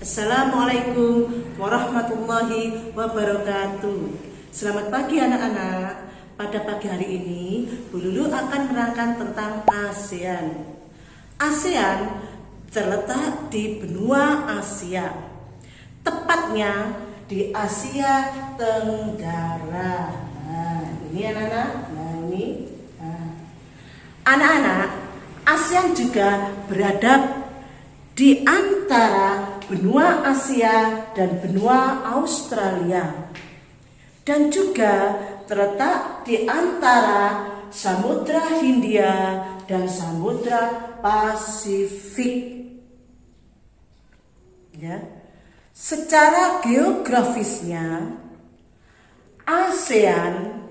Assalamualaikum warahmatullahi wabarakatuh. Selamat pagi anak-anak. Pada pagi hari ini Bu Lulu akan menerangkan tentang ASEAN. ASEAN terletak di benua Asia, tepatnya di Asia Tenggara. Ini anak-anak. Anak-anak, ASEAN juga berada di antara benua Asia dan benua Australia, dan juga terletak di antara Samudra Hindia dan Samudra Pasifik. Ya. Secara geografisnya, ASEAN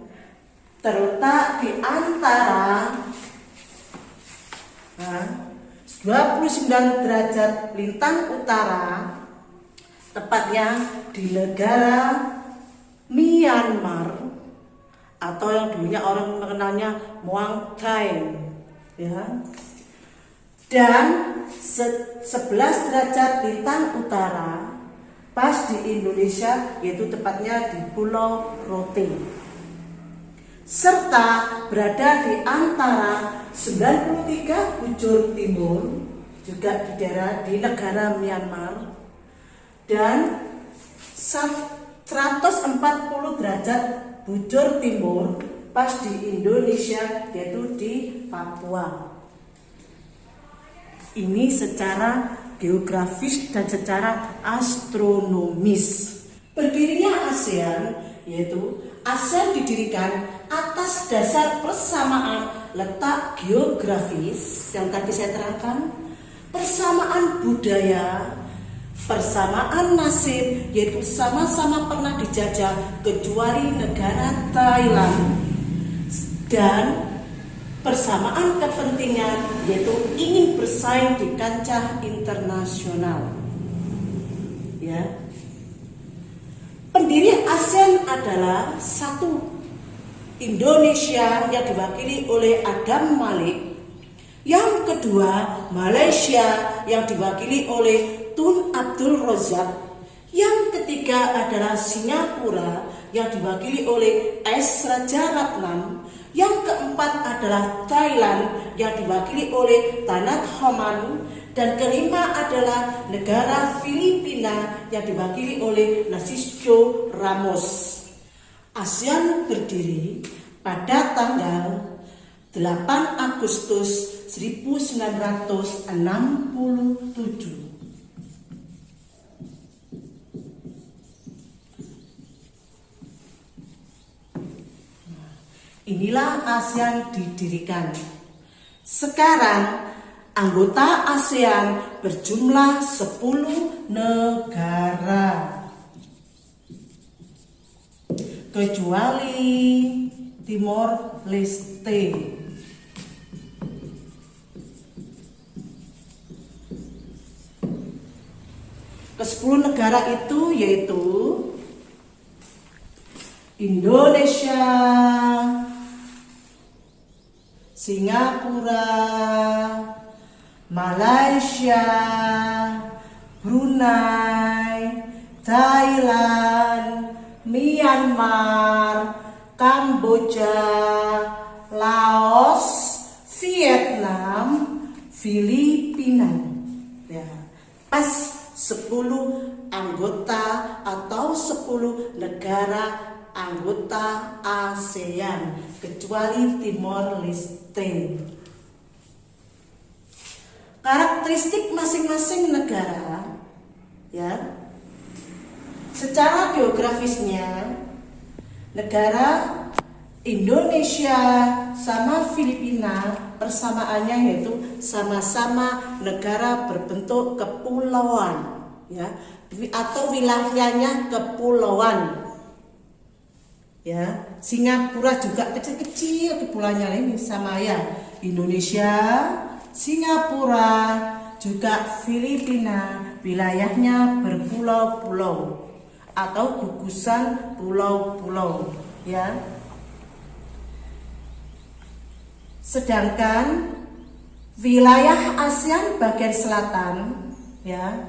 terletak di antara 29 derajat lintang utara, tepatnya di negara Myanmar, atau yang dulunya orang mengenalnya Muang Thai, ya. Dan 11 derajat lintang utara pas di Indonesia, yaitu tepatnya di Pulau Rote, serta berada di antara 93 bujur timur, juga di negara Myanmar, dan 140 derajat bujur timur pas di Indonesia, yaitu di Papua. Ini secara geografis dan secara astronomis. Berdirinya ASEAN, yaitu ASEAN didirikan atas dasar persamaan letak geografis yang tadi saya terangkan, persamaan budaya, persamaan nasib, yaitu sama-sama pernah dijajah kecuali negara Thailand, dan persamaan kepentingan, yaitu ingin bersaing di kancah internasional. Ya. Pendiri ASEAN adalah satu, Indonesia yang diwakili oleh Adam Malik. Yang kedua, Malaysia yang diwakili oleh Tun Abdul Razak. Yang ketiga adalah Singapura yang diwakili oleh S. Rajaratnam. Yang keempat adalah Thailand yang diwakili oleh Tanat Homan. Dan kelima adalah negara Filipina yang diwakili oleh Narciso Ramos. ASEAN berdiri pada tanggal 8 Agustus 1967. Inilah ASEAN didirikan. Sekarang anggota ASEAN berjumlah 10 negara, kecuali Timor Leste. Ke-10 negara itu yaitu Indonesia, Singapura, Malaysia, Brunei, Thailand, Myanmar, Kamboja, Laos, Vietnam, Filipina. Ya, pas 10 anggota atau 10 negara anggota ASEAN, kecuali Timor Leste. Karakteristik masing-masing negara, ya. Secara geografisnya, negara Indonesia sama Filipina persamaannya yaitu sama-sama negara berbentuk kepulauan, ya, atau wilayahnya kepulauan. Ya, Singapura juga kecil-kecil kepulauannya ini sama, ya. Indonesia, Singapura, juga Filipina wilayahnya berpulau-pulau atau gugusan pulau-pulau, ya. Sedangkan wilayah ASEAN bagian selatan, ya,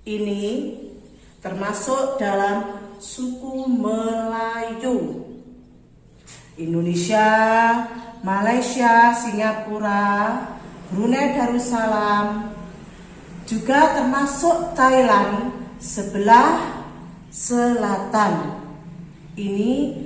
Ini termasuk dalam suku Melayu. Indonesia, Malaysia, Singapura, Brunei Darussalam, juga termasuk Thailand sebelah selatan. Ini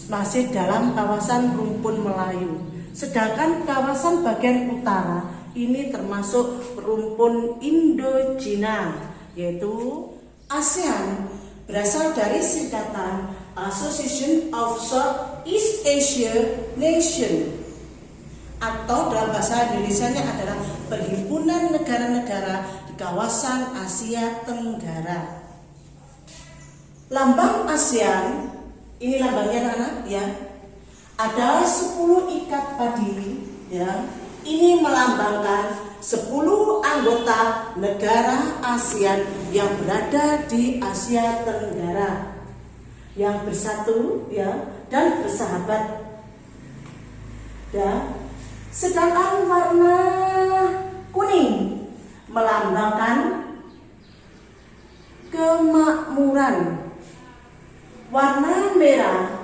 masih dalam kawasan rumpun Melayu. Sedangkan kawasan bagian utara ini termasuk rumpun Indocina, yaitu ASEAN, berasal dari singkatan Association of Southeast Asia Nation, atau dalam bahasa Indonesianya adalah Perhimpunan Negara-Negara di Kawasan Asia Tenggara. Lambang ASEAN, ini lambangnya anak-anak ya, ada 10 ikat padi ya. Ini melambangkan 10 anggota negara ASEAN yang berada di Asia Tenggara, yang bersatu ya dan bersahabat. Ya. Sedangkan warna kuning melambangkan kemakmuran. Warna merah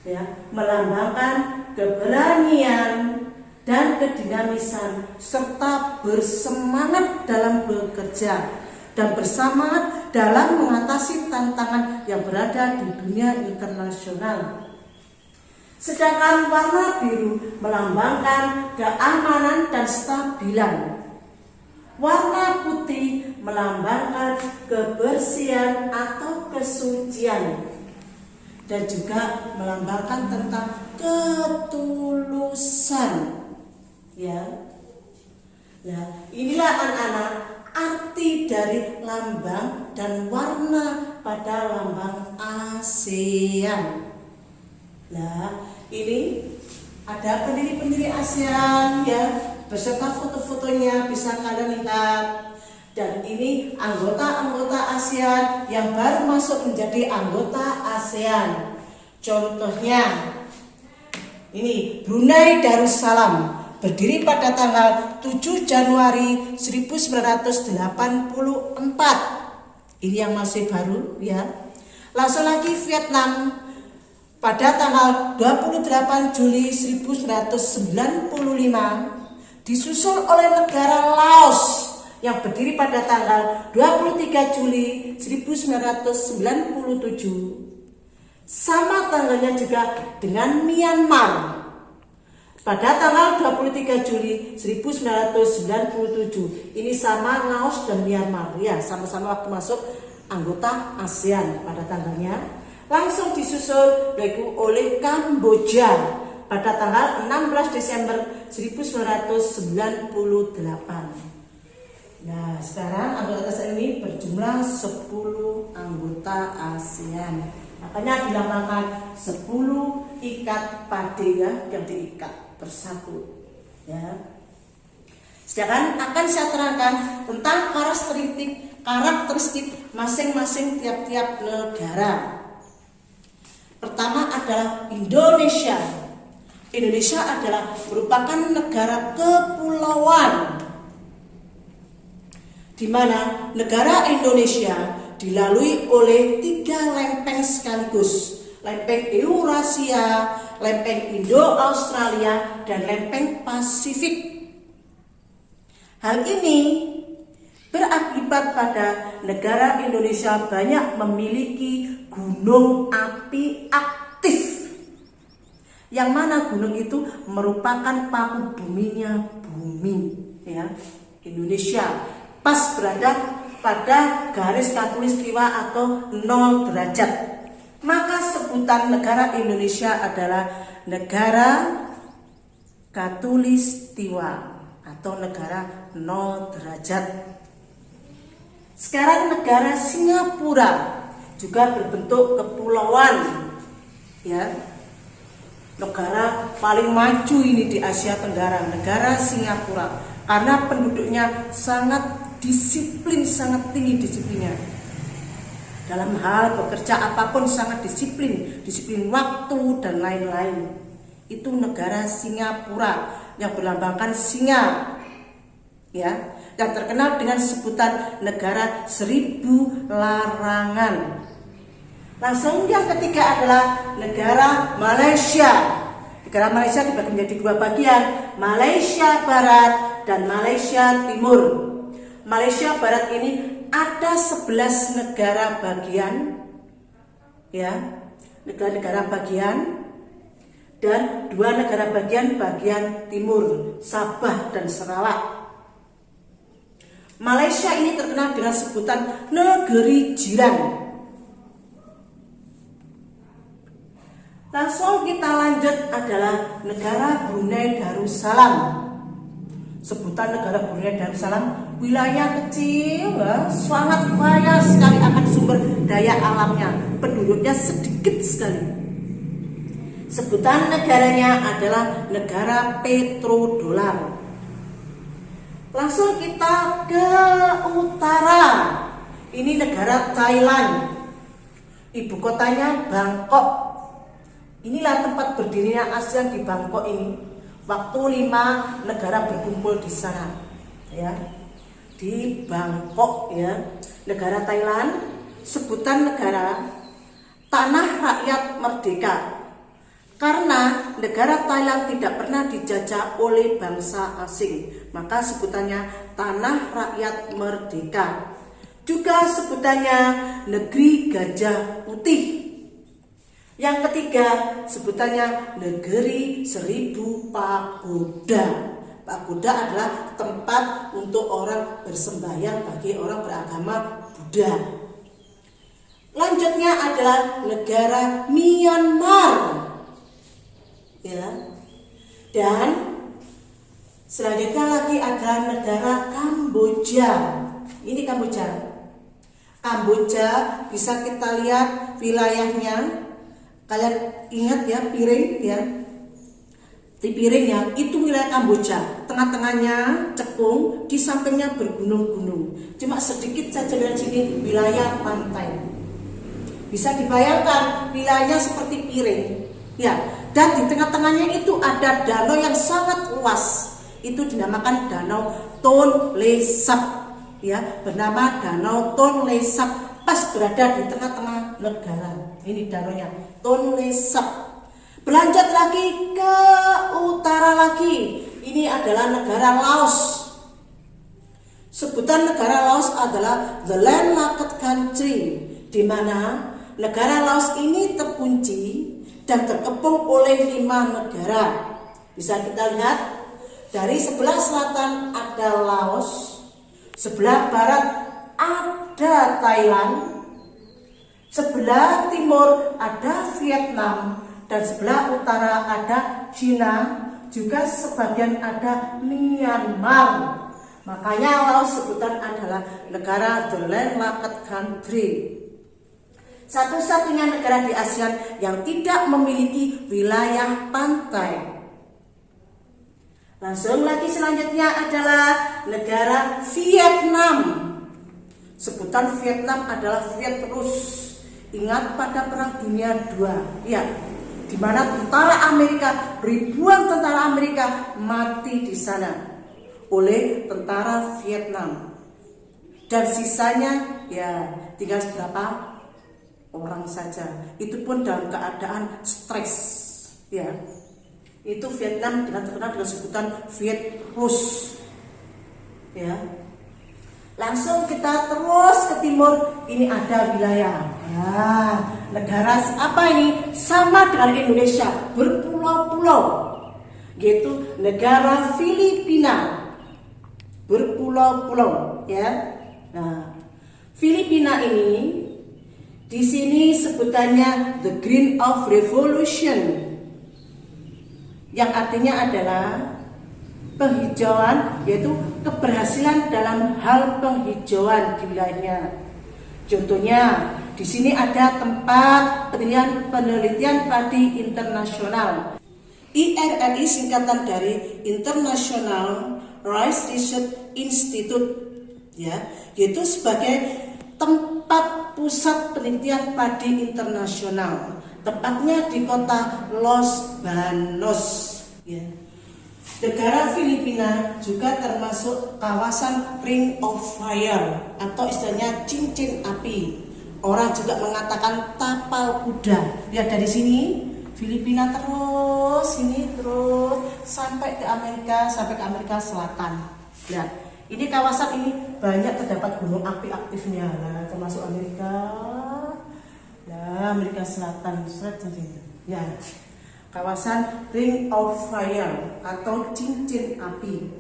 ya melambangkan keberanian dan kedinamisan serta bersemangat dalam bekerja dan bersemangat dalam mengatasi tantangan yang berada di dunia internasional. Sedangkan warna biru melambangkan keamanan dan stabilan. Warna putih melambangkan kebersihan atau kesucian. Dan juga melambangkan tentang ketulusan. Ya. Nah, inilah anak-anak arti dari lambang dan warna pada lambang ASEAN. Nah, ini ada pendiri-pendiri ASEAN ya, beserta foto-fotonya bisa kalian lihat. Dan ini anggota-anggota ASEAN yang baru masuk menjadi anggota ASEAN. Contohnya, ini Brunei Darussalam, berdiri pada tanggal 7 Januari 1984. Ini yang masih baru ya. Langsung lagi Vietnam, pada tanggal 28 Juli 1995, disusul oleh negara Laos yang berdiri pada tanggal 23 Juli 1997. Sama tanggalnya juga dengan Myanmar pada tanggal 23 Juli 1997. Ini sama Laos dan Myanmar ya, sama-sama waktu masuk anggota ASEAN pada tanggalnya. Langsung disusul oleh Kamboja pada tanggal 16 Desember 1998. Nah, sekarang anggota ASEAN ini berjumlah 10 anggota ASEAN. Makanya dilambangkan 10 ikat padi ya, yang diikat bersatu. Ya. Sedangkan akan saya terangkan tentang karakteristik masing-masing tiap-tiap negara. Pertama adalah Indonesia. Indonesia adalah merupakan negara kepulauan, di mana negara Indonesia dilalui oleh 3 lempeng sekaligus: lempeng Eurasia, lempeng Indo-Australia, dan lempeng Pasifik. Hal ini berakibat pada negara Indonesia banyak memiliki gunung api aktif, yang mana gunung itu merupakan paku buminya bumi ya. Indonesia pas berada pada garis khatulistiwa atau 0 derajat. Maka sebutan negara Indonesia adalah negara khatulistiwa atau negara 0 derajat. Sekarang negara Singapura juga berbentuk kepulauan ya. Negara paling maju ini di Asia Tenggara, negara Singapura, karena penduduknya sangat disiplin, sangat tinggi disiplinnya. Dalam hal bekerja apapun sangat disiplin waktu dan lain-lain. Itu negara Singapura yang berlambangkan singa. Ya. yang terkenal dengan sebutan negara 1000 larangan. Langsung yang ketiga adalah negara Malaysia. Negara Malaysia dibagi menjadi dua bagian, Malaysia Barat dan Malaysia Timur. Malaysia Barat ini ada 11 negara bagian, ya, negara-negara bagian, dan 2 negara bagian timur, Sabah dan Sarawak. Malaysia ini terkenal dengan sebutan negeri jiran. Langsung kita lanjut adalah negara Brunei Darussalam. Sebutan negara Brunei Darussalam, wilayah kecil, sangat kaya sekali akan sumber daya alamnya, penduduknya sedikit sekali. Sebutan negaranya adalah negara petrodolar. Langsung kita ke utara, ini negara Thailand, ibu kotanya Bangkok. Inilah tempat berdirinya ASEAN di Bangkok ini. Waktu 5 negara berkumpul di sana, ya, di Bangkok, ya. Negara Thailand, sebutan negara tanah rakyat merdeka. Karena negara Thailand tidak pernah dijajah oleh bangsa asing, maka sebutannya tanah rakyat merdeka. Juga sebutannya negeri gajah putih. Yang ketiga, sebutannya negeri 1000 pagoda. Pagoda adalah tempat untuk orang bersembahyang bagi orang beragama Buddha. Lanjutnya adalah negara Myanmar, ya. Dan selanjutnya lagi adalah negara Kamboja. Ini Kamboja. Kamboja bisa kita lihat wilayahnya. Kalian ingat ya, piring, ya, di piringnya itu wilayah Kamboja, tengah-tengahnya cekung, di sampingnya bergunung-gunung, cuma sedikit saja dari sini wilayah pantai. Bisa dibayangkan wilayahnya seperti piring, ya, dan di tengah-tengahnya itu ada danau yang sangat luas, itu dinamakan Danau Tonle Sap, ya, bernama Danau Tonle Sap, pas berada di tengah-tengah negara. Ini danaunya Tonle Sap. Berlanjut lagi ke utara lagi. Ini adalah negara Laos. Sebutan negara Laos adalah the landlocked country, di mana negara Laos ini terkunci dan terkepung oleh 5 negara. Bisa kita lihat dari sebelah selatan ada Laos, sebelah barat ada Thailand, sebelah timur ada Vietnam, dan sebelah utara ada Cina, juga sebagian ada Myanmar. Makanya Laos sebutan adalah negara the landlocked country. Satu-satunya negara di ASEAN yang tidak memiliki wilayah pantai. Langsung lagi selanjutnya adalah negara Vietnam. Sebutan Vietnam adalah Viet Rus. Ingat pada Perang Dunia II, ya, di mana tentara Amerika, ribuan tentara Amerika mati di sana oleh tentara Vietnam, dan sisanya ya tinggal berapa orang saja. Itu pun dalam keadaan stres, ya. Itu Vietnam dengan terkenal dengan sebutan Viet Rus, ya. Langsung kita terus ke timur, ini ada wilayah, nah, negara apa ini? Sama dengan Indonesia, berpulau-pulau, yaitu negara Filipina, berpulau-pulau, ya. Nah, Filipina ini di sini sebutannya the Green of Revolution, yang artinya adalah penghijauan, yaitu keberhasilan dalam hal penghijauan di wilayahnya. Contohnya, di sini ada tempat penelitian padi internasional. IRRI singkatan dari International Rice Research Institute, ya, yaitu sebagai tempat pusat penelitian padi internasional. Tepatnya di kota Los Banos, ya. Negara Filipina juga termasuk kawasan Ring of Fire atau istilahnya cincin api. Orang juga mengatakan tapal kuda. Lihat dari sini, Filipina terus sampai ke Amerika Selatan. Lihat, ini kawasan ini banyak terdapat gunung api aktifnya. Nah, termasuk Amerika. Nah, Amerika Selatan, ya. Kawasan Ring of Fire atau cincin api.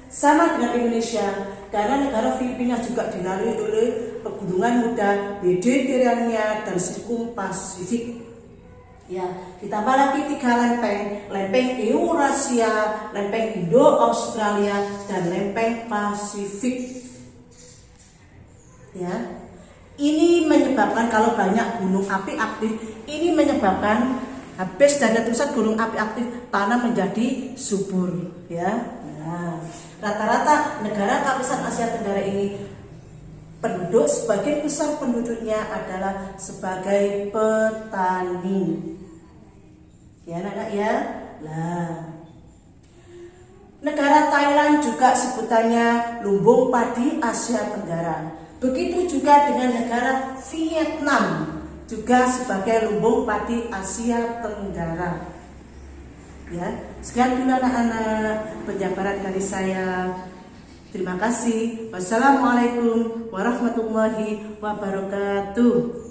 Sama dengan Indonesia, karena negara Filipina juga dilalui oleh pegunungan muda Mediterania dan Sirkum Pasifik. Ya, ditambah lagi 3 lempeng Eurasia, lempeng Indo-Australia, dan lempeng Pasifik. Ya, ini menyebabkan kalau banyak gunung api aktif, ini menyebabkan habis dari letusan gunung api aktif, tanah menjadi subur, ya. Nah, rata-rata negara kawasan Asia Tenggara ini penduduk, sebagian besar penduduknya adalah sebagai petani. Ya, anak-anak ya. Nah, negara Thailand juga sebutannya lumbung padi Asia Tenggara. Begitu juga dengan negara Vietnam, juga sebagai lumbung padi Asia Tenggara. Ya, sekian dulu anak-anak penjabaran dari saya. Terima kasih. Wassalamualaikum warahmatullahi wabarakatuh.